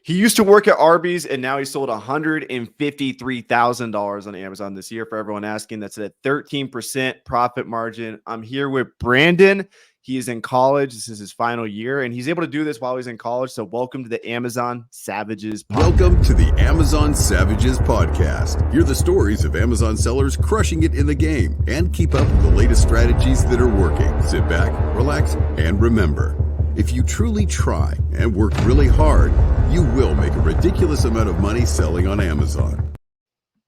He used to work at Arby's, and now he sold $153,000 on Amazon this year. For everyone asking, that's a 13% profit margin. I'm here with Brandon. He is in college. This is his final year, and he's able to do this while he's in college. So welcome to the Amazon Savages podcast. Welcome to the Amazon Savages podcast. Hear the stories of Amazon sellers crushing it in the game and keep up with the latest strategies that are working. Sit back, relax, and remember, if you truly try and work really hard, you will make a ridiculous amount of money selling on Amazon.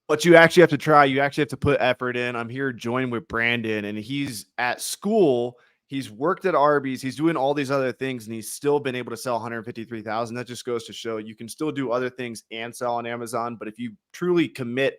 But you actually have to try. You actually have to put effort in. I'm here joined with Brandon, and he's at school. He's worked at Arby's. He's doing all these other things, and he's still been able to sell 153,000. That just goes to show you can still do other things and sell on Amazon. But if you truly commit,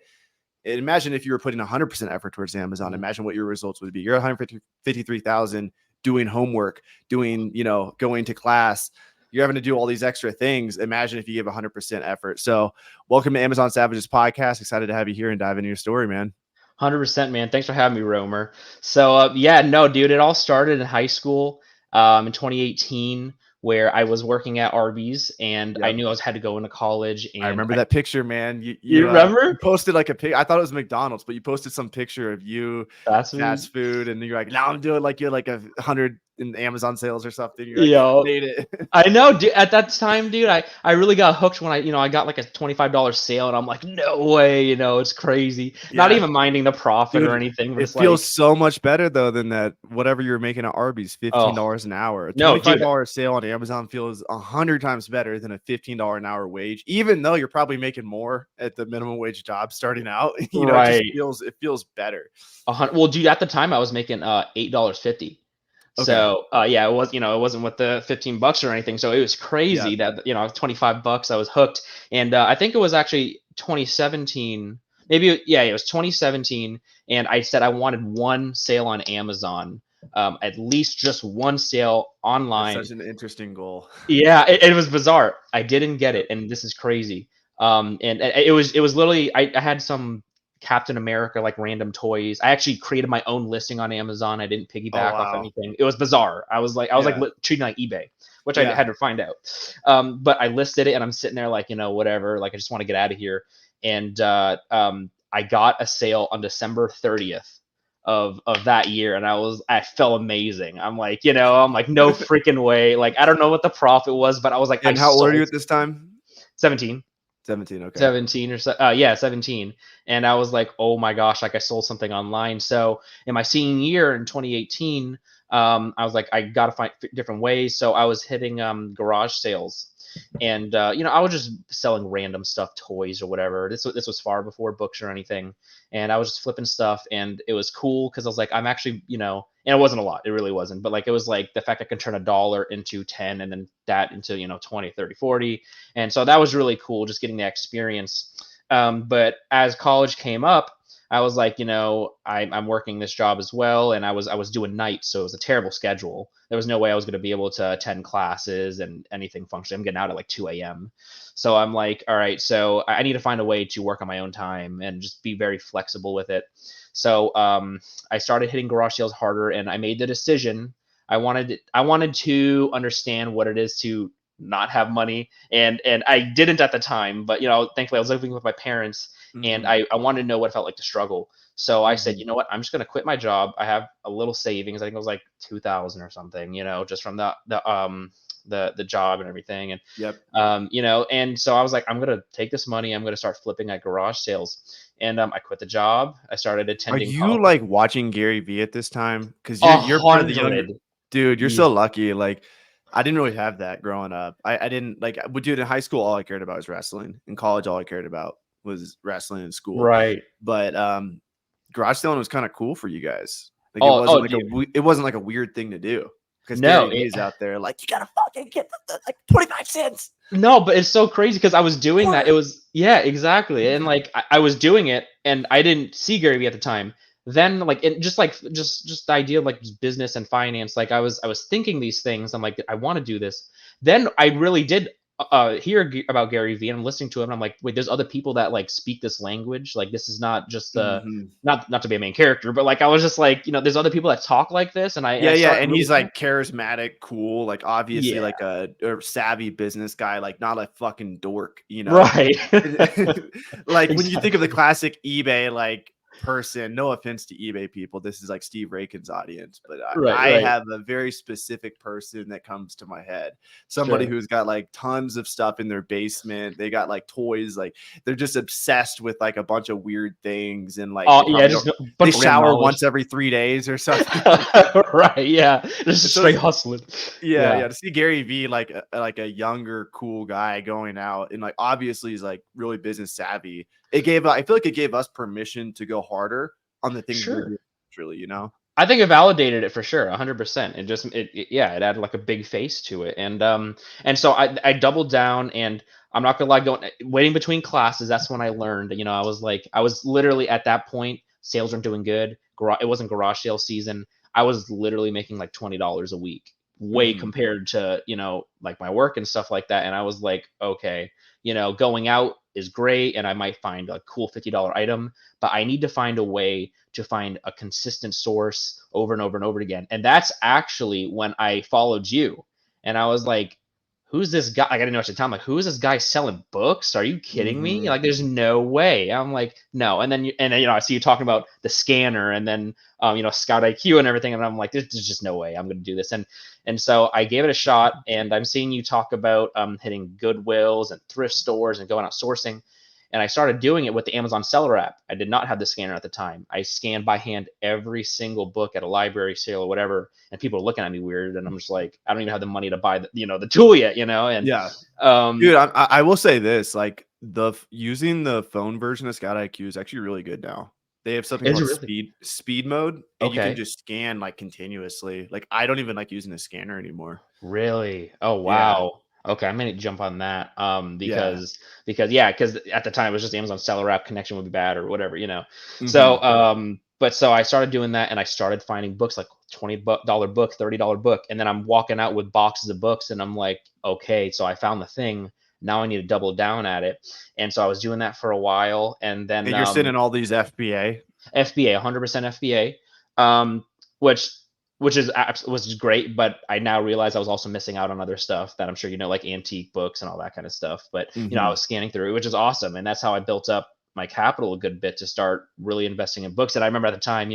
imagine if you were putting 100% effort towards Amazon. Imagine what your results would be. You're at 153,000 doing homework, doing, going to class. You're having to do all these extra things. Imagine if you give 100% effort. So welcome to Amazon Savages podcast. Excited to have you here and dive into your story, man. 100%, man. Thanks for having me, Romer. So, dude, it all started in high school in 2018, where I was working at Arby's, and I knew I had to go into college. And I remember that picture, man. You remember? You posted like a pic. I thought it was McDonald's, but you posted some picture of you fast food, and you're like, now I'm doing like you're like 100 in Amazon sales or something. You're like, made it. I know, dude. At that time, dude, I really got hooked when I got like a $25 sale, and I'm like, no way, it's crazy. Yeah. Not even minding the profit or anything. But it feels so much better though than that whatever you're making at Arby's, $15 an hour. A $25 sale on Amazon feels 100 times better than a $15 an hour wage, even though you're probably making more at the minimum wage job starting out. Right. It feels better. Well, dude, at the time I was making $8.50. Okay. So, it was, it wasn't with the $15 or anything. So it was crazy that, $25, I was hooked. And I think it was actually 2017, it was 2017. And I said I wanted one sale on Amazon, at least just one sale online. That's such an interesting goal. Yeah, it was bizarre. I didn't get it. And this is crazy. And it was literally, I had some Captain America, like random toys. I actually created my own listing on Amazon. I didn't piggyback off anything. It was bizarre. I was like treating it like eBay, which I had to find out. But I listed it, and I'm sitting there like, whatever. Like, I just want to get out of here. And I got a sale on December 30th of that year, and I felt amazing. I'm like, no freaking way. Like, I don't know what the profit was, but I was like, and how old are you at this time? 17. 17, okay. 17 or so, 17. And I was like, oh my gosh, like I sold something online. So in my senior year in 2018, I was like, I got to find different ways. So I was hitting garage sales, and I was just selling random stuff, toys or whatever. This was far before books or anything, and I was just flipping stuff, and it was cool because I was like, I'm actually, and it wasn't a lot, it really wasn't, but like it was like the fact I could turn $1 into 10, and then that into 20, 30, 40, and so that was really cool, just getting the experience. But as college came up, I was like, I'm working this job as well, and I was doing nights, so it was a terrible schedule. There was no way I was going to be able to attend classes and anything functioning. I'm getting out at like 2 a.m. So I'm like, all right, so I need to find a way to work on my own time and just be very flexible with it. So I started hitting garage sales harder, and I made the decision. I wanted to understand what it is to not have money, and I didn't at the time, but thankfully I was living with my parents, and I wanted to know what it felt like to struggle. So I said, you know what, I'm just going to quit my job. I have a little savings. I think it was like 2,000 or something, just from the job and everything. And, and so I was like, I'm going to take this money. I'm going to start flipping at garage sales. And I quit the job. I started attending. Are you like watching Gary Vee at this time? Because you're one of the younger dude. You're so lucky. Like, I didn't really have that growing up. I didn't dude, in high school, all I cared about was wrestling. In college, all I cared about was wrestling in school. Right. But garage selling was kind of cool for you guys. Like it wasn't like a weird thing to do. Because Gary Vee's out there like, you gotta fucking get like 25 cents. No, but it's so crazy because I was doing that. It was exactly. And like I was doing it, and I didn't see Gary Vee at the time. Then just the idea of like business and finance, like I was thinking these things. I'm like, I want to do this. Then I really did hear about Gary Vee and I'm listening to him and I'm like, wait, there's other people that like speak this language. Like this is not just the not to be a main character, but like I was just like, there's other people that talk like this, and I Yeah, started and really he's like charismatic, cool, like obviously yeah, like a savvy business guy, like not a fucking dork, right. Like when you think of the Exactly. classic eBay like person, no offense to eBay people, this is like Steve Rakin's audience, but I Right. have a very specific person that comes to my head. Somebody Sure. who's got like tons of stuff in their basement. They got like toys, like they're just obsessed with like a bunch of weird things, and like Oh they yeah, probably just don't. a They bunch of random shower knowledge. once every 3 days or something. Right. Yeah. Just So straight hustling. Yeah. yeah, to see Gary Vee like a younger, cool guy going out and like obviously he's like really business savvy. I feel like it gave us permission to go harder on the things we're Sure. doing naturally. I think it validated it for sure, 100%. Yeah, it added like a big face to it, and so I doubled down, and I'm not gonna lie, waiting between classes, that's when I learned. I was literally at that point, sales weren't doing good. It wasn't garage sale season. I was literally making like $20 a week, way Hmm. compared to like my work and stuff like that. And I was like, okay, going out is great, and I might find a cool $50 item, but I need to find a way to find a consistent source over and over and over again. And that's actually when I followed you. And I was like, who's this guy? Like, I didn't know what to tell him. Like, who is this guy selling books? Are you kidding me? Hmm. Like, there's no way. I'm like, no. And then I see you talking about the scanner and then Scout IQ and everything. And I'm like, there's just no way I'm going to do this. And so I gave it a shot. And I'm seeing you talk about hitting Goodwills and thrift stores and going out sourcing. And I started doing it with the Amazon Seller app. I did not have the scanner at the time. I scanned by hand every single book at a library sale or whatever, and people are looking at me weird. And I'm just like, I don't even have the money to buy the tool yet, And Yeah, um, dude, I will say this: like using the phone version of Scout IQ is actually really good now. They have something it's called really speed mode, and you can okay. just scan like continuously. Like I don't even like using the scanner anymore. Really? Oh Yeah, wow. Okay, I may need to jump on that. yeah. Because at the time it was just Amazon Seller app connection would be bad or whatever. Hmm. So I started doing that and I started finding books like $20 book, $30 book, and then I'm walking out with boxes of books and I'm like, okay, so I found the thing. Now I need to double down at it. And so I was doing that for a while, and then And you're sending all these FBA. FBA, 100% FBA, um, which was great. But I now realize I was also missing out on other stuff that I'm sure like antique books and all that kind of stuff. But I Hmm. was scanning through, which is awesome, and that's how I built up my capital a good bit to start really investing in books. And I remember at the time,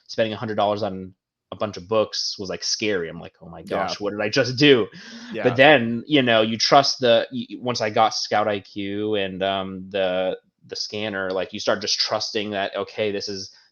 spending $100 on a bunch of books was like scary. I'm like, oh my Yeah, gosh, what did I just do? But yeah. then you trust once I got Scout IQ and the scanner, like you start just trusting that, okay,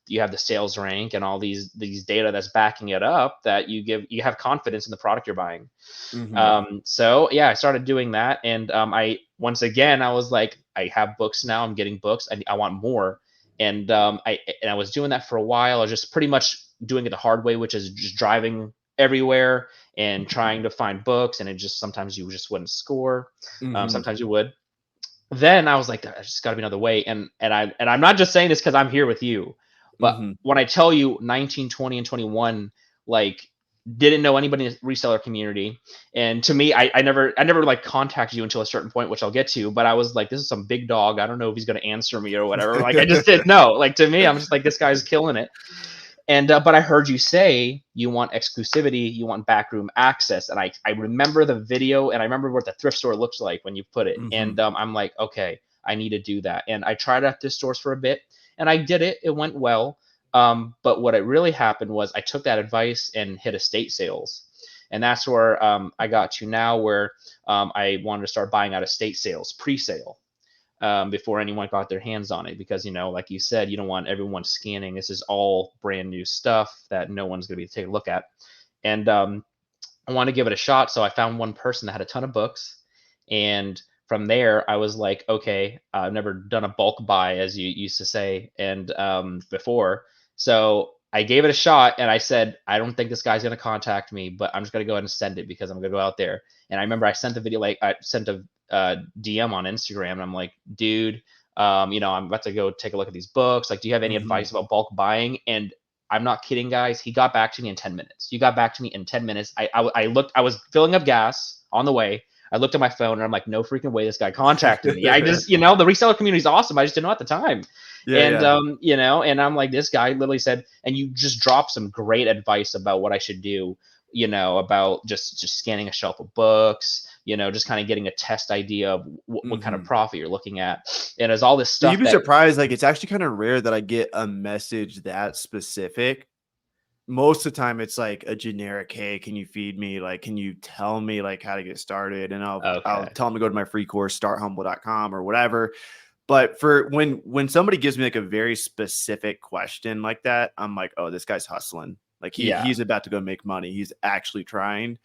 you have the sales rank and all these data that's backing it up, that you have confidence in the product you're buying. Hmm. So yeah, I started doing that, and I was like, I have books now, I'm getting books, I want more. And I was doing that for a while. I was just pretty much doing it the hard way, which is just driving everywhere and trying to find books, and sometimes you just wouldn't score. Hmm. Sometimes you would. Then I was like, there's just got to be another way. And I'm not just saying this because I'm here with you, but Hmm. when I tell you 19, 20, and 21, like didn't know anybody in the reseller community, and to me, I never like contacted you until a certain point, which I'll get to. But I was like, this is some big dog. I don't know if he's going to answer me or whatever. Like I just didn't know. Like to me, I'm just like, this guy's killing it. And but I heard you say you want exclusivity, you want backroom access, and I remember the video, and I remember what the thrift store looks like when you put it. Hmm. And I'm like, okay, I need to do that. And I tried at this stores for a bit, and I did it. It went well. But what it really happened was I took that advice and hit estate sales, and that's where I got to now, where I wanted to start buying out estate sales pre-sale, before anyone got their hands on it, because like you said, you don't want everyone scanning. This is all brand new stuff that no one's going to be taking a look at. And I want to give it a shot, so I found one person that had a ton of books. And from there I was like, okay, I've never done a bulk buy, as you used to say, and before. So I gave it a shot, and I said, I don't think this guy's going to contact me, but I'm just going to go ahead and send it, because I'm going to go out there. And I remember I sent the video, like I sent a DM on Instagram, and I'm like, dude, I'm about to go take a look at these books. Like, do you have any Hmm. advice about bulk buying? And I'm not kidding, guys. He got back to me in 10 minutes. You got back to me in 10 minutes. I looked, I was filling up gas on the way. I looked at my phone and I'm like, no freaking way this guy contacted me. I just, the reseller community is awesome. I just didn't know at the time. And, and I'm like, this guy literally said, and you just dropped some great advice about what I should do, about just scanning a shelf of books, just kind of getting a test idea of what kind of profit you're looking at. And as all this stuff. You'd be surprised. Like, it's actually kind of rare that I get a message that specific. Most of the time it's like a generic, hey, can you feed me? Like, can you tell me like how to get started? And I'll tell them to go to my free course, starthumble.com or whatever. But for when somebody gives me like a very specific question like that, I'm like, oh, this guy's hustling. Like he's about to go make money. He's actually trying.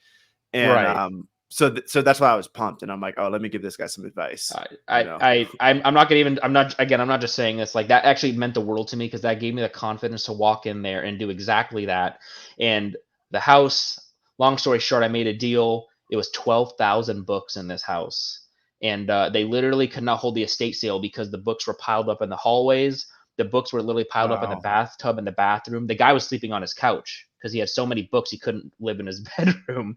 And so that's why I was pumped, and I'm like, oh, let me give this guy some advice. I'm not just saying this, like that actually meant the world to me, because that gave me the confidence to walk in there and do exactly that. And the house, long story short, I made a deal. It was 12,000 books in this house, and they literally could not hold the estate sale because the books were piled up in the hallways. The books were literally piled up in the bathtub in the bathroom. The guy was sleeping on his couch because he had so many books he couldn't live in his bedroom.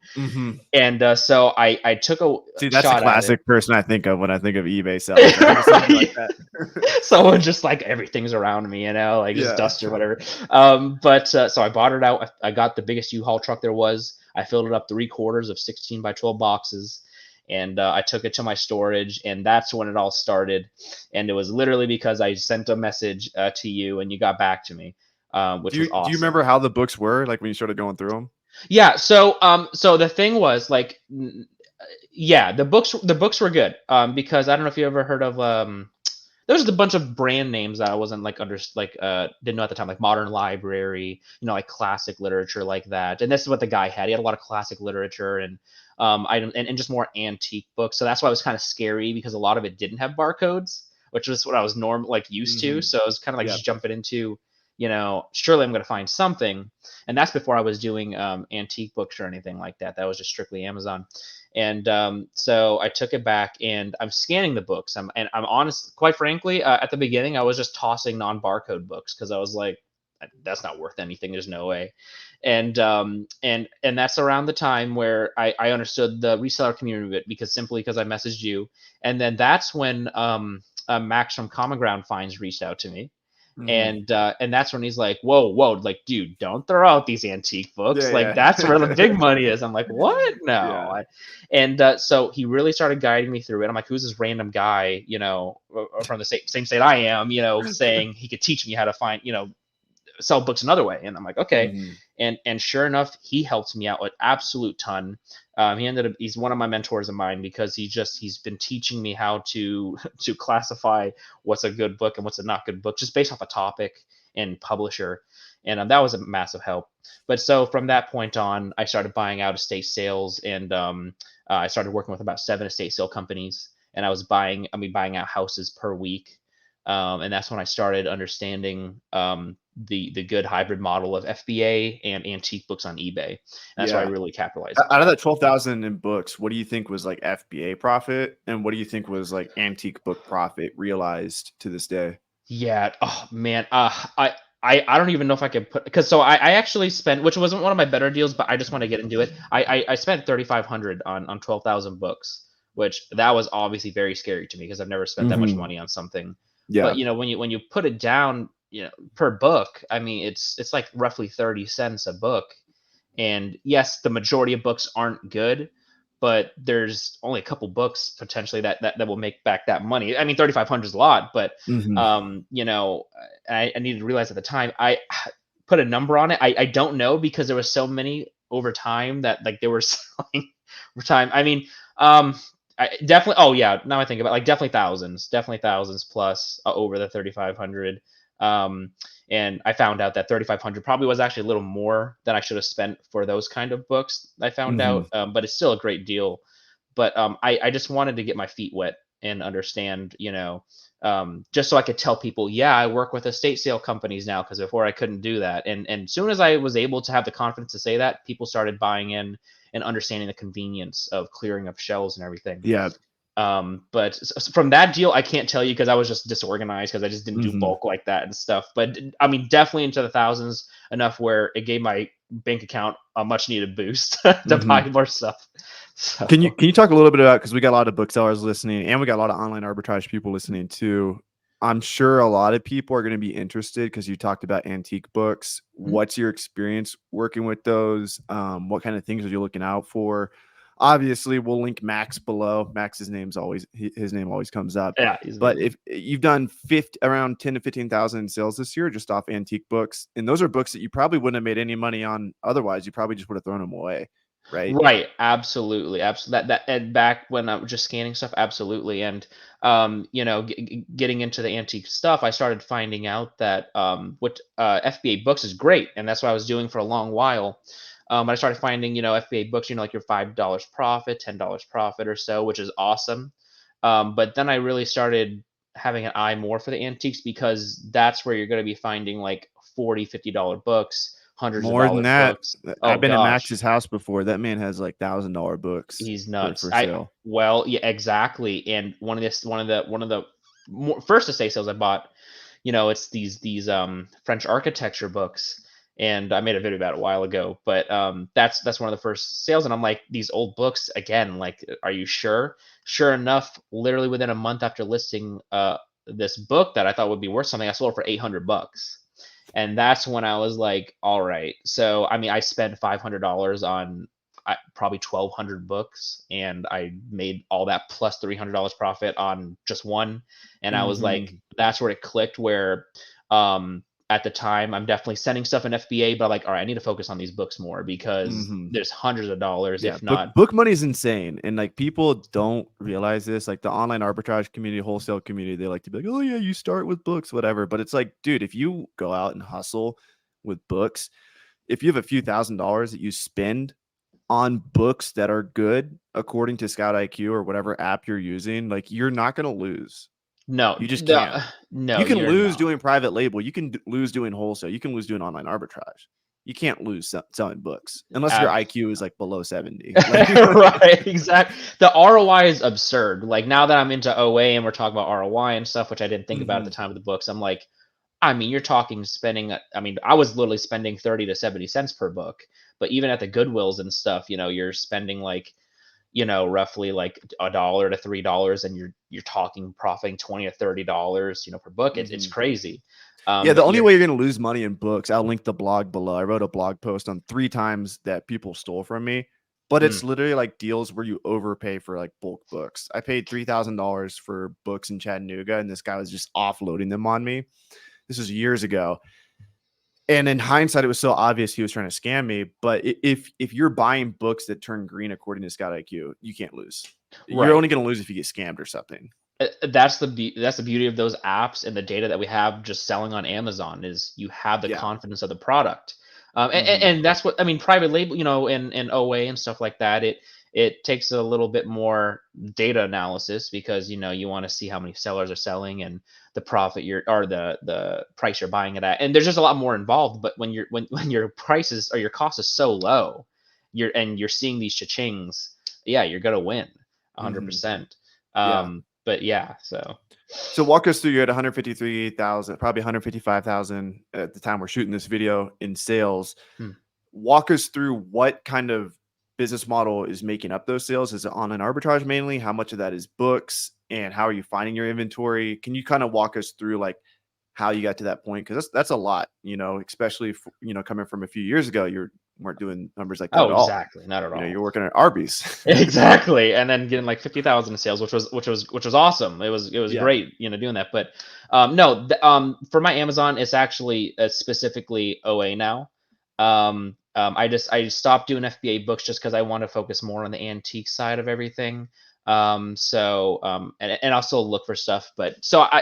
And so I took a that's a classic person I think of when I think of eBay sellers. Like that. Someone just like everything's around me, like just dust or whatever. So I bought it out. I got the biggest U-Haul truck there was. I filled it up 3/4 of 16 by 12 boxes. And I took it to my storage, and that's when it all started. And it was literally because I sent a message to you, and you got back to me, which was awesome. Do you remember how the books were, like when you started going through them? Yeah. So the thing was like, the books were good. Because I don't know if you ever heard of there was a bunch of brand names that I wasn't like didn't know at the time, like Modern Library, like classic literature like that. And this is what the guy had. He had a lot of classic literature and and just more antique books. So that's why it was kind of scary, because a lot of it didn't have barcodes, which was what I was used to. So I was kind of just jumping into, surely I'm going to find something. And that's before I was doing antique books or anything like that. That was just strictly Amazon. And so I took it back, and I'm scanning the books. I'm honest, quite frankly, at the beginning, I was just tossing non-barcode books because I was like, that's not worth anything. There's no way. And that's around the time where I understood the reseller community of it, because I messaged you. And then that's when Max from Common Ground Finds reached out to me. And that's when he's like, whoa, like, dude, don't throw out these antique books. That's where the big money is. I'm like, what? No. And so he really started guiding me through it. I'm like, who's this random guy, from the same state I am, saying he could teach me how to find, sell books another way. And I'm like, okay. And sure enough, he helped me out an absolute ton. He's one of my mentors of mine, because he's been teaching me how to classify what's a good book and what's a not good book, just based off a topic and publisher. And that was a massive help. But so from that point on, I started buying out estate sales, and I started working with about 7 estate sale companies, and I was buying out houses per week. And that's when I started understanding the good hybrid model of FBA and antique books on eBay. And that's why I really capitalized. Out of that 12,000 in books, what do you think was like FBA profit, and what do you think was like antique book profit realized to this day? Yeah. Oh man. I don't even know if I could put, because so I actually spent, which wasn't one of my better deals, but I just want to get into it. I spent $3,500 on 12,000 books, which that was obviously very scary to me, because I've never spent that much money on something. Yeah. But when you put it down, per book, I mean, it's like roughly 30 cents a book. And yes, the majority of books aren't good, but there's only a couple books potentially that will make back that money. I mean, 3,500 is a lot, but I needed to realize at the time, I put a number on it. I don't know, because there was so many over time that like they were selling over time. I mean, definitely. Oh yeah. Now I think about definitely thousands plus over the 3,500. And I found out that 3,500 probably was actually a little more than I should have spent for those kind of books. I found out, but it's still a great deal. But I just wanted to get my feet wet and understand, just so I could tell people, yeah, I work with estate sale companies now, because before I couldn't do that. And as soon as I was able to have the confidence to say that, people started buying in and understanding the convenience of clearing up shelves and everything. Yeah. But from that deal, I can't tell you, because I was just disorganized, because I just didn't do bulk like that and stuff. But I mean, definitely into the thousands, enough where it gave my bank account a much needed boost to buy more stuff. So Can you talk a little bit about, because we got a lot of booksellers listening and we got a lot of online arbitrage people listening too. I'm sure a lot of people are going to be interested because you talked about antique books. What's your experience working with those? What kind of things are you looking out for? Obviously, we'll link Max below. Max's name's always his name always comes up. yeah, he's But amazing. if you've done around 10 to 15,000 sales this year just off antique books, and those are books that you probably wouldn't have made any money on otherwise, you probably just would have thrown them away, right? Right, absolutely, absolutely. That and back when I was just scanning stuff, absolutely. And getting into the antique stuff, I started finding out that what FBA books is great, and that's what I was doing for a long while. I started finding FBA books, like your $5 profit, $10 profit or so, which is awesome. But then I really started having an eye more for the antiques because that's where you're going to be finding like $40, $50 books, hundreds of More than dollars that, books. Oh I've been in gosh. Max's house before. That man has like $1,000 books He's nuts. for sale. Well, yeah, exactly. And one of the first estate sales I bought, it's these French architecture books, and I made a video about it a while ago. But that's one of the first sales, and I'm like, these old books again. Like, are you sure? Sure enough, literally within a month after listing this book that I thought would be worth something, I sold it for $800. And that's when I was like, all right. So I mean, I spent $500 on probably 1,200 books, and I made all that plus $300 profit on just one. And I was like, that's where it clicked. Where at the time, I'm definitely sending stuff in FBA, but I'm like, all right, I need to focus on these books more because there's hundreds of dollars, Yeah, if not. book money is insane, and like people don't realize this. Like the online arbitrage community, wholesale community, they like to be like, "Oh yeah, you start with books, whatever." But it's like, dude, if you go out and hustle with books, if you have a few $1,000s that you spend on books that are good according to Scout IQ or whatever app you're using, like you're not going to lose. No, You just can't. no, You can you're lose not. doing private label. You can lose doing wholesale. You can lose doing online arbitrage. You can't lose selling books unless your IQ is like below 70. Right, exactly. The ROI is absurd. Like now that I'm into OA and we're talking about ROI and stuff, which I didn't think about at the time of the books, I'm like, I mean, you're talking spending. I mean, I was literally spending 30 to 70 cents per book, but even at the Goodwills and stuff, you're spending like, roughly like $1 to $3, and you're talking profiting $20 to $30, per book. It's crazy. Yeah, the But only way you're going to lose money in books, I'll link the blog below. I wrote a blog post on 3 times that people stole from me, but it's literally like deals where you overpay for like bulk books. I paid $3,000 for books in Chattanooga, and this guy was just offloading them on me. This was years ago. And in hindsight, it was so obvious he was trying to scam me. But if you're buying books that turn green according to Scout IQ, you can't lose. You're right. only going to lose if you get scammed or something. That's the beauty of those apps and the data that we have just selling on Amazon is you have the confidence of the product. And that's what I mean. Private label, and OA and stuff like that. It takes a little bit more data analysis because you want to see how many sellers are selling and the profit or the price you're buying it at. And there's just a lot more involved. But when your prices or your cost is so low, you're seeing these cha-chings, yeah, you're gonna win 100%. But yeah, so walk us through. You had 153,000, probably 155,000 at the time we're shooting this video in sales. Walk us through what kind of business model is making up those sales. Is it online arbitrage mainly? How much of that is books, and how are you finding your inventory? Can you kind of walk us through like how you got to that point? Because that's a lot, especially if, coming from a few years ago, you weren't doing numbers like that at all. Exactly, not at all. You're working at Arby's. Exactly, and then getting like 50,000 in sales, which was awesome. It was great, doing that. But no, for my Amazon, it's actually specifically OA now. I stopped doing FBA books just because I want to focus more on the antique side of everything. And I'll still look for stuff, but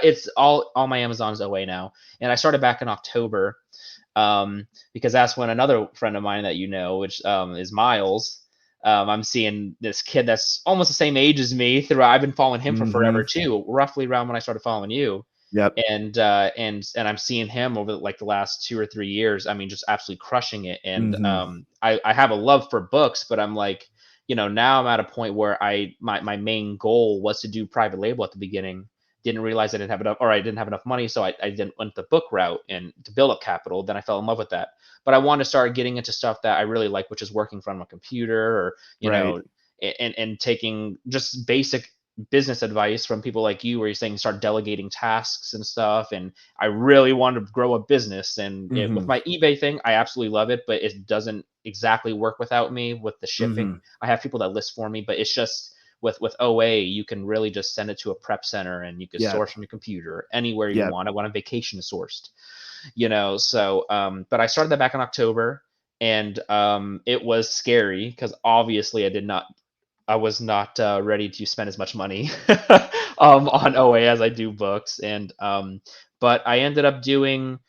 it's all my Amazon is OA now. And I started back in October. Because that's when another friend of mine that which is Miles, I'm seeing this kid that's almost the same age as me. I've been following him for forever too, roughly around when I started following you. Yep. And I'm seeing him over like the last 2 or 3 years. I mean, just absolutely crushing it. And I have a love for books, but I'm like, now I'm at a point where my main goal was to do private label at the beginning. didn't realize I didn't have enough, or I didn't have enough money, so I didn't went the book route and to build up capital. Then I fell in love with that. But I want to start getting into stuff that I really like, which is working from a computer, or Right. and taking just basic business advice from people like you, where you're saying start delegating tasks and stuff. And I really want to grow a business. And with Mm-hmm. my eBay thing, I absolutely love it, but it doesn't exactly work without me with the shipping. Mm-hmm. I have people that list for me, but it's just with OA, you can really just send it to a prep center and you can Yeah. source from your computer anywhere you Yeah. want. I want a vacation sourced, so but I started that back in October, and it was scary because obviously I was not ready to spend as much money on OA as I do books. And but I ended up doing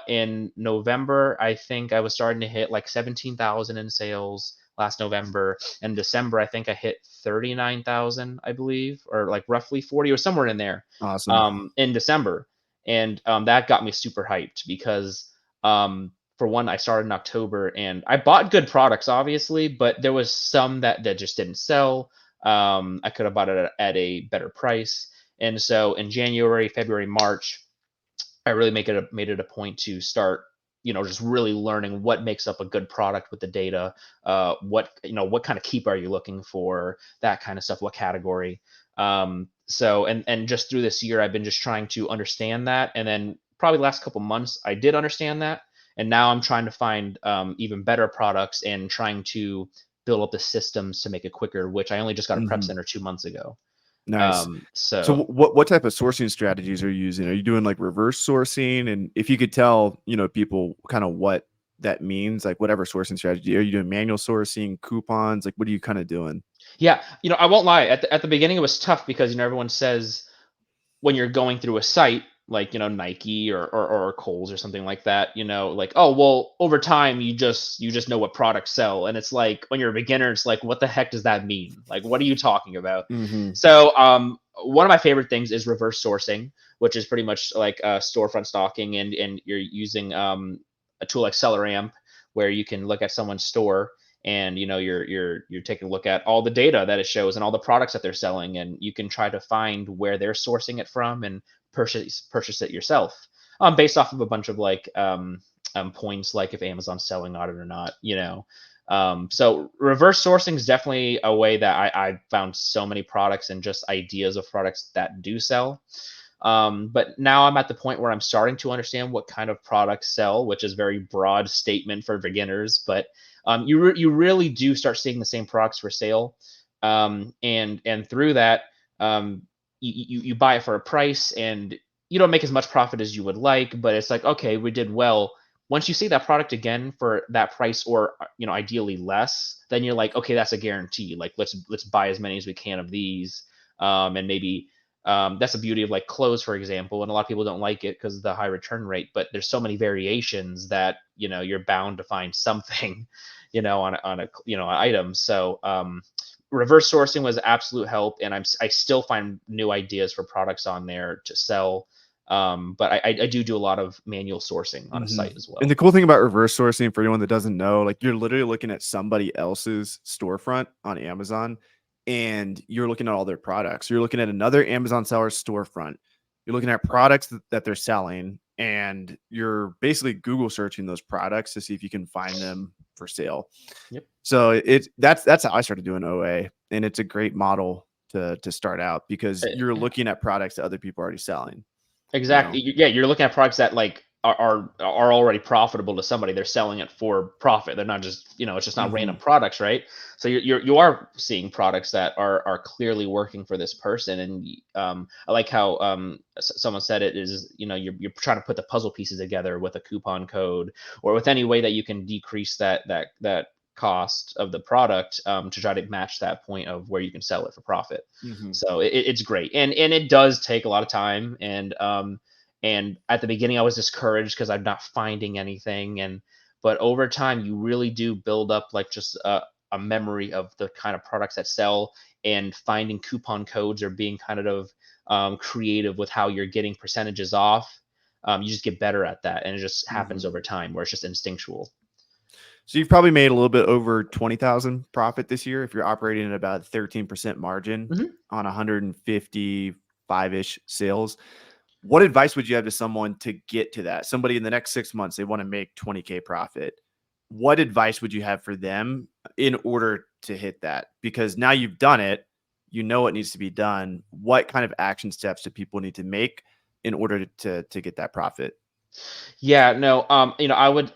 in November, I think I was starting to hit like 17,000 in sales last November. And December, I think I hit 39,000, I believe, or like roughly 40 or somewhere in there Awesome. in December. And that got me super hyped because for one, I started in October and I bought good products, obviously, but there was some that just didn't sell. I could have bought it at a better price. And so in January, February, March, I really made it a point to start, just really learning what makes up a good product with the data. What kind of keep are you looking for, that kind of stuff, what category. So and just through this year, I've been just trying to understand that. And then probably the last couple months, I did understand that. And now I'm trying to find even better products and trying to build up the systems to make it quicker, which I only just got a prep Mm-hmm. center 2 months ago. Nice. So So what type of sourcing strategies are you using? Are you doing like reverse sourcing? And if you could tell, people kind of what that means, like whatever sourcing strategy, are you doing manual sourcing, coupons? Like what are you kind of doing? yeah, I won't lie. At the beginning, it was tough because everyone says when you're going through a site like Nike or Kohl's or something like that, like, oh well, over time you just know what products sell. And it's like when you're a beginner, it's like, what the heck does that mean? Like, what are you talking about? Mm-hmm. So one of my favorite things is reverse sourcing, which is pretty much like storefront stocking, and you're using a tool like SellerAmp, where you can look at someone's store, and you're taking a look at all the data that it shows and all the products that they're selling, and you can try to find where they're sourcing it from and purchase it yourself, based off of a bunch of like points, like if Amazon's selling on it or not. So reverse sourcing is definitely a way that I found so many products and just ideas of products that do sell. But now I'm at the point where I'm starting to understand what kind of products sell, which is a very broad statement for beginners. But you really do start seeing the same products for sale, and through that, you buy it for a price, and you don't make as much profit as you would like. But it's like, okay, we did well. Once you see that product again for that price, or ideally less, then you're like, okay, that's a guarantee. Like, let's buy as many as we can of these, and maybe that's the beauty of like clothes, for example. And a lot of people don't like it because of the high return rate, but there's so many variations that you're bound to find something on a item. So reverse sourcing was absolute help, and I still find new ideas for products on there to sell. But I do a lot of manual sourcing on a Mm-hmm. site as And well. the cool thing about reverse sourcing, for anyone that doesn't know, like you're literally looking at somebody else's storefront on Amazon, and you're looking at all their products. You're looking at another Amazon seller's storefront. You're looking at products that they're selling, and you're basically Google searching those products to see if you can find them for sale. Yep. So that's how I started doing OA, and it's a great model to start out because you're looking at products that other people are already selling. Exactly. Yeah, you're looking at products that like are already profitable to somebody. They're selling it for profit. They're not just it's just not Mm-hmm. random products, right? So you are seeing products that are clearly working for this person. And I like how someone said it is, you're trying to put the puzzle pieces together with a coupon code, or with any way that you can decrease that cost of the product, to try to match that point of where you can sell it for profit. Mm-hmm. So it's great, and it does take a lot of time. And at the beginning, I was discouraged because I'm not finding anything. But over time, you really do build up like just a memory of the kind of products that sell, and finding coupon codes, or being kind of creative with how you're getting percentages off. You just get better at that, and it just happens Mm-hmm. over time, where it's just instinctual. So you've probably made a little bit over 20,000 profit this year if you're operating at about 13% margin Mhm. on 150 5-ish sales. What advice would you have to someone to get to that? Somebody in the next 6 months, they want to make 20K profit. What advice would you have for them in order to hit that? Because now you've done it, you know what needs to be done. What kind of action steps do people need to make in order to get that profit? Yeah, no, I would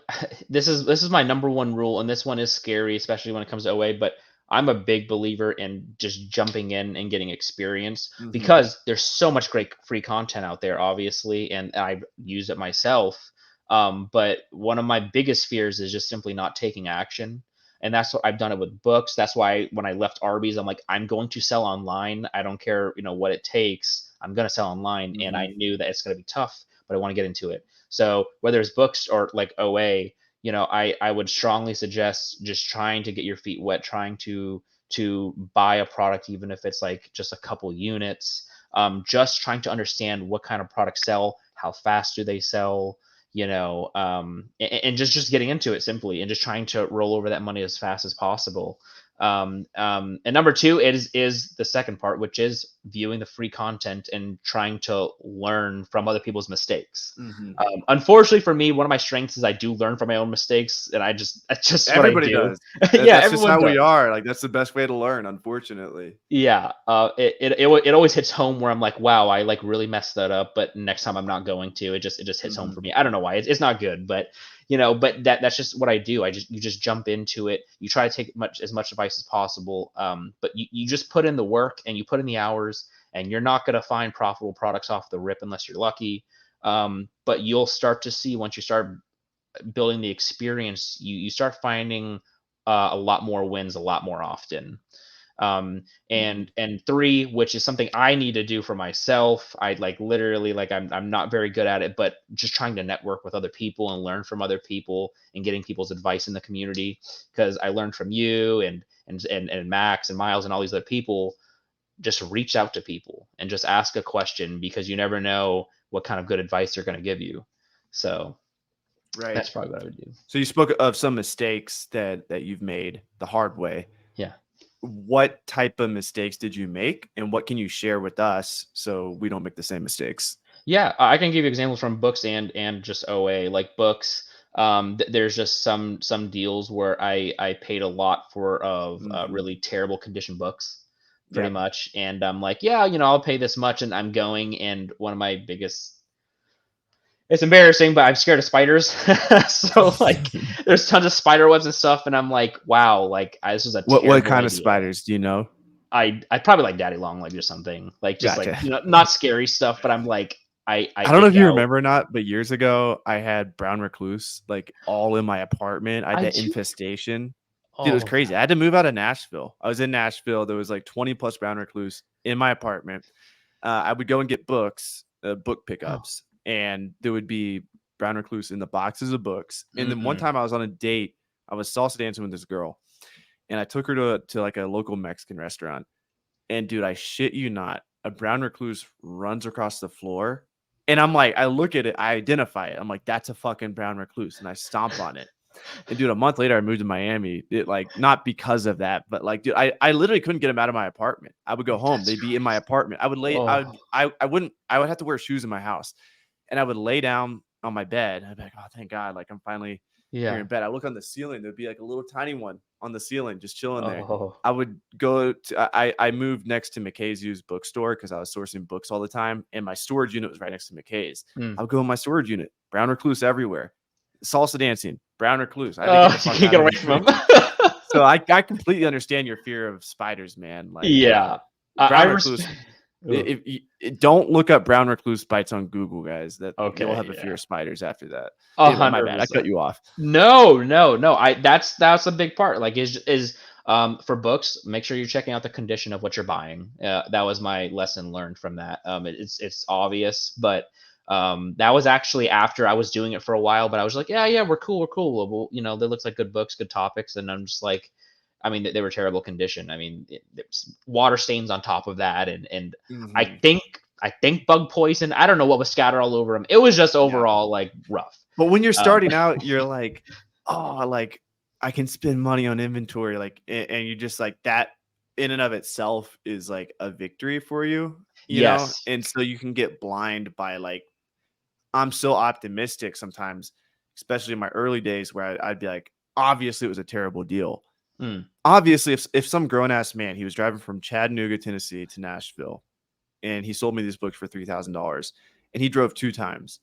this is my number one rule, and this one is scary, especially when it comes to OA, but I'm a big believer in just jumping in and getting experience because there's so much great free content out there, obviously, and I've used it myself. But one of my biggest fears is just simply not taking action. And that's what I've done it with books. That's why when I left Arby's, I'm like, I'm going to sell online. I don't care, what it takes. I'm going to sell online. And I knew that it's going to be tough, but I want to get into it. So whether it's books or like OA, I would strongly suggest just trying to get your feet wet, trying to buy a product, even if it's like just a couple units, just trying to understand what kind of products sell, how fast do they sell, and just getting into it simply and just trying to roll over that money as fast as possible. And number two is the second part, which is viewing the free content and trying to learn from other people's mistakes. Unfortunately for me, one of my strengths is I do learn from my own mistakes, and that's just Everybody what I do. does. Yeah, that's just how does. we are. Like, that's the best way to learn, unfortunately. Yeah. It always hits home where I'm like, wow, I like really messed that up, but next time I'm not going to. It just hits home for me. I don't know why. It's not good, but but that's just what I do. You just jump into it. You try to take as much advice as possible. But you just put in the work and you put in the hours, and you're not going to find profitable products off the rip unless you're lucky. But you'll start to see, once you start building the experience, you start finding a lot more wins a lot more often. And three, which is something I need to do for myself. I literally I'm not very good at it, but just trying to network with other people and learn from other people and getting people's advice in the community. Because I learned from you and Max and Miles and all these other people. Just reach out to people and just ask a question, because you never know what kind of good advice they're going to give you. So right, that's probably what I would do. So you spoke of some mistakes that you've made the hard way. Yeah. What type of mistakes did you make, and what can you share with us so we don't make the same mistakes? Yeah, I can give you examples from books and just OA. Like books, there's just some deals where I paid a lot for really terrible condition books, pretty much, and I'm like, yeah, I'll pay this much, and I'm going, and one of my biggest, it's embarrassing, but I'm scared of spiders. So there's tons of spider webs and stuff, and I'm like, wow, this is a terrible what kind idea. of spiders do you know? I probably like daddy long legs or something, Gotcha. not scary stuff, but I'm like, I don't know if you remember or not, but years ago I had brown recluse all in my apartment. I had that infestation. Dude, it was crazy. I had to move out of Nashville. I was in Nashville. There was 20 plus brown recluse in my apartment. I would go and get books, book pickups, and there would be brown recluse in the boxes of books. And then one time I was on a date. I was salsa dancing with this girl, and I took her to a local Mexican restaurant. And dude, I shit you not, a brown recluse runs across the floor. And I'm like, I look at it, I identify it. I'm like, that's a fucking brown recluse. And I stomp on it. And dude, a month later, I moved to Miami. It not because of that, but dude, I literally couldn't get them out of my apartment. I would go home. They'd be in my apartment. I would I would have to wear shoes in my house. And I would lay down on my bed. I'd be like, oh, thank God. I'm finally here in bed. I look on the ceiling. There'd be a little tiny one on the ceiling, just chilling there. I would go to, I moved next to McKay's used bookstore because I was sourcing books all the time. And my storage unit was right next to McKay's. I would go in my storage unit, brown recluse everywhere. Salsa dancing, brown recluse. I had to get away from them. So I completely understand your fear of spiders, man. Brown recluse. Don't look up brown recluse bites on Google, guys. You'll have a fear of spiders after that. My bad. I cut you off. No. That's a big part. For books, make sure you're checking out the condition of what you're buying. That was my lesson learned from that. It's obvious, but that was actually after I was doing it for a while. But I was like, yeah, we're cool. Well, they look like good books, good topics, and I'm just like, I mean, they were terrible condition. I mean, there's water stains on top of that, and I think bug poison. I don't know what was scattered all over them. It was just overall rough. But when you're starting out, you're like, oh, I can spend money on inventory, and you just that. in and of itself is like a victory for you, you know? Yes. And so you can get blind by like, I'm so optimistic sometimes, especially in my early days where I'd be like, obviously it was a terrible deal. Mm. Obviously, if some grown ass man, he was driving from Chattanooga, Tennessee to Nashville, and he sold me these books for $3,000, and he drove 2 times.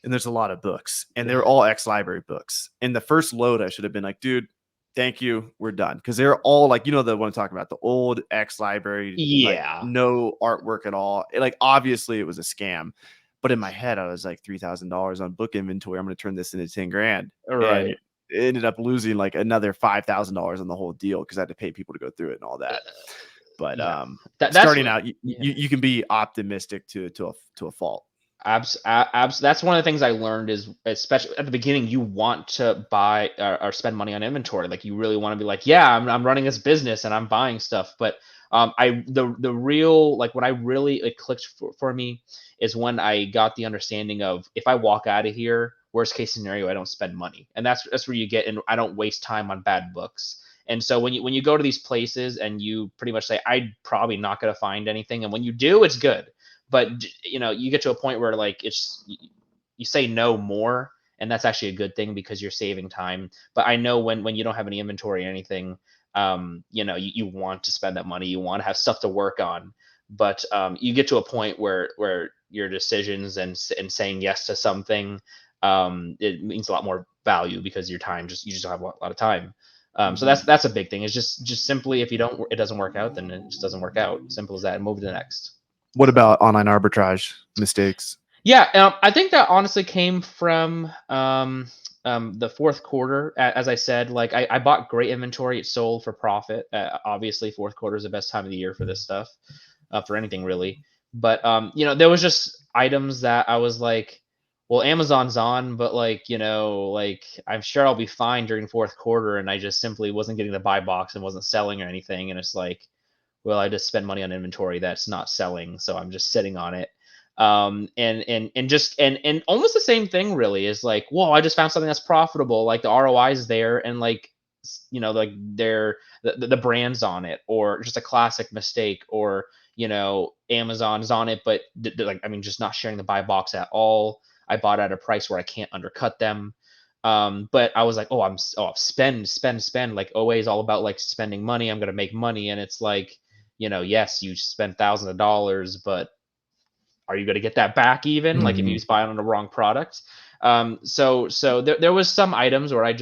And there's a lot of books, and they're all ex-library books. And the first load, I should have been like, dude, thank you, we're done. Because they're all like, the one I'm talking about, the old ex-library, like Yeah. no artwork at all. Like obviously it was a scam. But in my head, I was like $3,000 on book inventory. I'm going to turn this into 10 grand. Right. And it ended up losing like another $5,000 on the whole deal because I had to pay people to go through it and all that. But Yeah. starting out, you can be optimistic to a fault. That's one of the things I learned is, especially at the beginning, you want to buy or spend money on inventory. Like you really want to be like, yeah, I'm running this business and I'm buying stuff. But the real, like what I really, it clicked for me is when I got the understanding of, if I walk out of here, worst case scenario, I don't spend money. And that's where you get, and I don't waste time on bad books. And so when you go to these places and you pretty much say, I'm probably not going to find anything, and when you do, it's good. But you get to a point where like you say no more, and that's actually a good thing because you're saving time. But I know when you don't have any inventory or anything, you want to spend that money, you want to have stuff to work on. But you get to a point where your decisions and saying yes to something, it means a lot more value because your time you just don't have a lot of time. So that's a big thing. It's just simply, if it doesn't work out, then it just doesn't work out. Simple as that. Move to the next. What about online arbitrage mistakes? Yeah, I think that honestly came from the fourth quarter. As I said, like I bought great inventory. It sold for profit. Obviously, fourth quarter is the best time of the year for this stuff, for anything really. But there was just items that I was like, well, Amazon's on, but like I'm sure I'll be fine during fourth quarter, and I just simply wasn't getting the buy box and wasn't selling or anything. And it's like, well, I just spend money on inventory that's not selling, so I'm just sitting on it. And almost the same thing really is like, whoa, I just found something that's profitable. Like the ROI is there, and like, like the brand's on it, or just a classic mistake, or Amazon's on it, but just not sharing the buy box at all. I bought at a price where I can't undercut them. But I was like, spend. Like OA is all about like spending money. I'm gonna make money, and it's like, yes, you spent thousands of dollars, but are you going to get that back even? Like if you buy on the wrong product. So there was some items where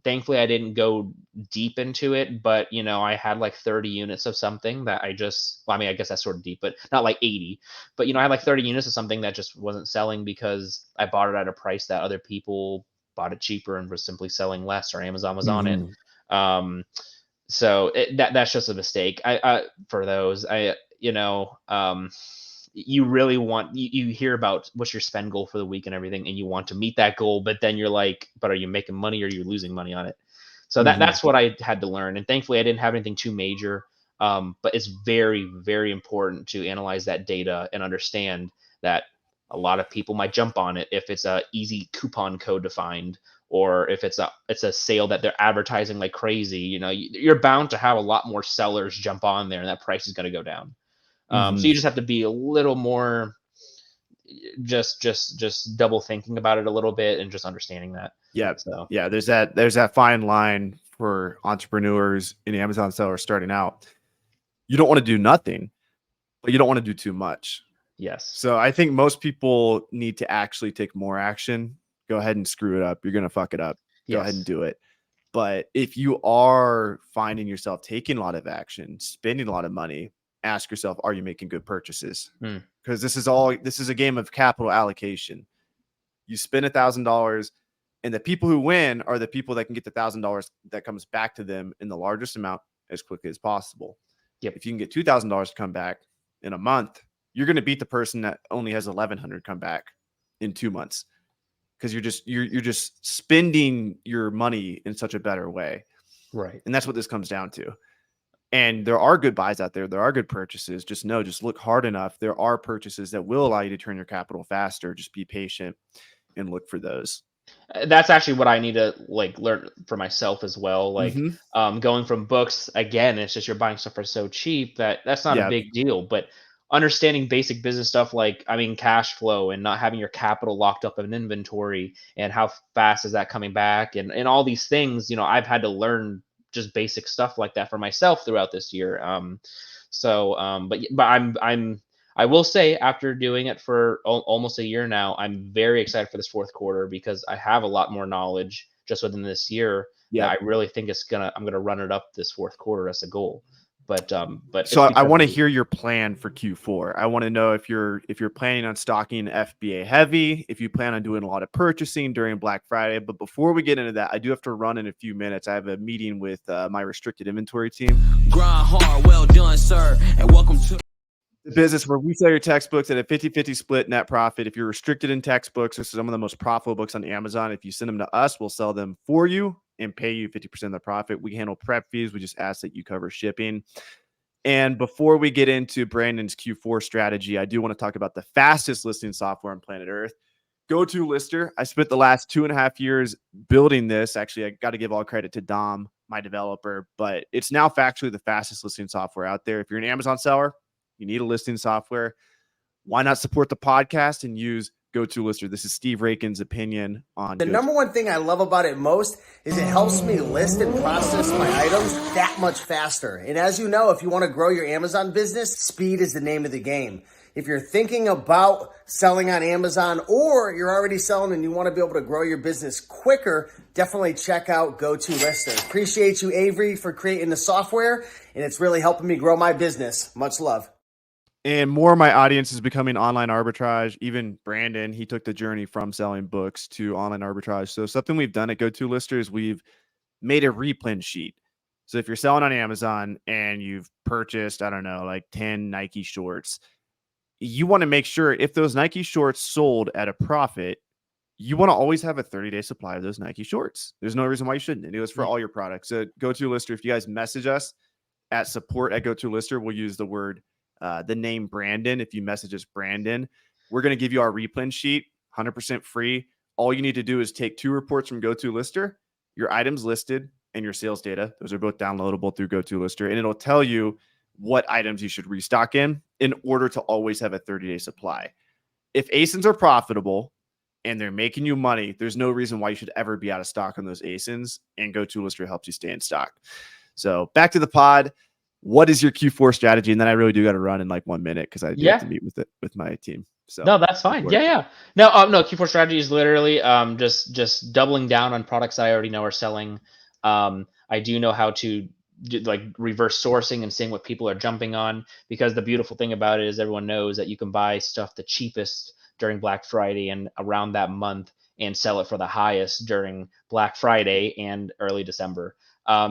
thankfully I didn't go deep into it, but I had like 30 units of something that I guess that's sort of deep, but not like 80, but I had like 30 units of something that just wasn't selling because I bought it at a price that other people bought it cheaper and was simply selling less, or Amazon was on it. So that's just a mistake. For those, you really want, you hear about what's your spend goal for the week and everything, and you want to meet that goal, but then you're like, but are you making money or are you losing money on it? So that's what I had to learn. And thankfully I didn't have anything too major. But it's very, very important to analyze that data and understand that a lot of people might jump on it if it's a easy coupon code to find, or if it's a sale that they're advertising like crazy. You're bound to have a lot more sellers jump on there, and that price is going to go down. So you just have to be a little more just double thinking about it a little bit and just understanding that. Yeah. So yeah, there's that fine line for entrepreneurs and Amazon sellers starting out. You don't want to do nothing, but you don't want to do too much. Yes. So I think most people need to actually take more action. Go ahead and screw it up. You're going to fuck it up. Go ahead and do it. But if you are finding yourself taking a lot of action, spending a lot of money, ask yourself, are you making good purchases? Because this is a game of capital allocation. You spend $1,000, and the people who win are the people that can get the $1,000 that comes back to them in the largest amount as quickly as possible. If you can get $2,000 to come back in a month, you're going to beat the person that only has $1,100 come back in 2 months, because you're just spending your money in such a better way. Right. And that's what this comes down to. And there are good buys out there. There are good purchases. Just look hard enough. There are purchases that will allow you to turn your capital faster. Just be patient and look for those. That's actually what I need to like learn for myself as well. Like Mhm. going from books again, it's just you're buying stuff for so cheap that that's not a Yeah. big deal. But understanding basic business stuff like cash flow and not having your capital locked up in inventory and how fast is that coming back and all these things, I've had to learn just basic stuff like that for myself throughout this year. But I will say, after doing it for almost a year now, I'm very excited for this fourth quarter because I have a lot more knowledge just within this year that Yep. I really think I'm gonna run it up this fourth quarter as a goal. But it's So I because want to hear your plan for Q4. I want to know if you're planning on stocking FBA heavy, if you plan on doing a lot of purchasing during Black Friday. But before we get into that, I do have to run in a few minutes. I have a meeting with my restricted inventory team. Grind hard, well done, sir, and welcome to The business where we sell your textbooks at a 50-50 split net profit. If you're restricted in textbooks, this is some of the most profitable books on Amazon. If you send them to us, we'll sell them for you and pay you 50% of the profit. We handle prep fees. We just ask that you cover shipping. And before we get into Brandon's Q4 strategy, I do want to talk about the fastest listing software on planet Earth, GoToLister. I spent the last 2.5 years building this. Actually, I got to give all credit to Dom, my developer, but it's now factually the fastest listing software out there. If you're an Amazon seller, you need a listing software. Why not support the podcast and use GoToLister? This is Steve Rakin's opinion on The number one thing I love about it most is it helps me list and process my items that much faster. And as you know, if you want to grow your Amazon business, speed is the name of the game. If you're thinking about selling on Amazon or you're already selling and you want to be able to grow your business quicker, definitely check out GoToLister. Appreciate you, Avery, for creating the software, and it's really helping me grow my business. Much love. And more of my audience is becoming online arbitrage. Even Brandon, he took the journey from selling books to online arbitrage. So something we've done at GoToLister is we've made a replen sheet. So if you're selling on Amazon and you've purchased, I don't know, like 10 Nike shorts, you want to make sure if those Nike shorts sold at a profit, you want to always have a 30-day supply of those Nike shorts. There's no reason why you shouldn't. It goes for all your products. So GoToLister, if you guys message us at support@GoToLister, we'll use the word the name Brandon. If you message us Brandon, we're going to give you our replen sheet 100% free. All you need to do is take 2 reports from GoToLister, your items listed, and your sales data. Those are both downloadable through GoToLister, and it'll tell you what items you should restock in order to always have a 30-day supply. If ASINs are profitable and they're making you money, there's no reason why you should ever be out of stock on those ASINs, and GoToLister helps you stay in stock. So back to the pod. What is your Q4 strategy? And then I really do got to run in like 1 minute because I do have to meet with my team. So no, that's fine. Yeah. No, Q4 strategy is literally just doubling down on products that I already know are selling. I do know how to do like reverse sourcing and seeing what people are jumping on, because the beautiful thing about it is everyone knows that you can buy stuff the cheapest during Black Friday and around that month and sell it for the highest during Black Friday and early December.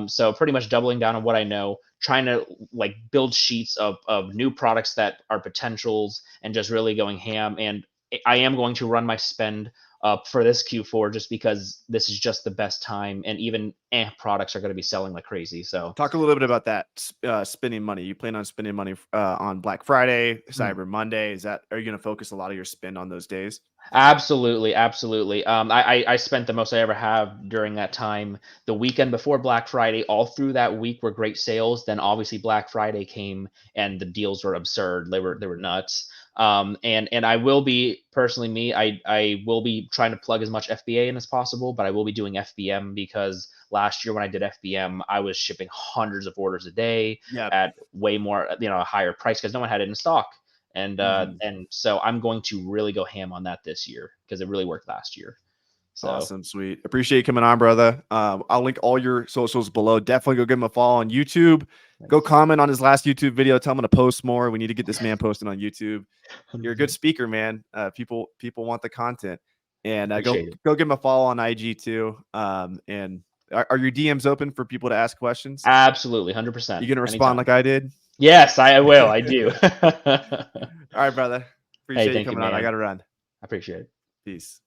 So pretty much doubling down on what I know, trying to like build sheets of new products that are potentials and just really going ham. And I am going to run my spend up for this Q4 just because this is just the best time, and even products are going to be selling like crazy. So talk a little bit about that spending money. You plan on spending money on Black Friday, Cyber Monday. Are you going to focus a lot of your spend on those days? Absolutely. I spent the most I ever have during that time. The weekend before Black Friday, all through that week were great sales. Then obviously Black Friday came and the deals were absurd. They were nuts. And I will be personally I will be trying to plug as much FBA in as possible, but I will be doing FBM because last year when I did FBM, I was shipping hundreds of orders a day at way more, a higher price because no one had it in stock. And so I'm going to really go ham on that this year because it really worked last year. So. Awesome, sweet. Appreciate you coming on, brother. I'll link all your socials below. Definitely go give him a follow on YouTube. Thanks. Go comment on his last YouTube video. Tell him to post more. We need to get this man posted on YouTube. You're a good speaker, man. People want the content. And go give him a follow on IG too. And are your DMs open for people to ask questions? Absolutely, 100%. You gonna respond like I did? Yes, I will. I do. All right, brother. Appreciate you coming on. I got to run. I appreciate it. Peace.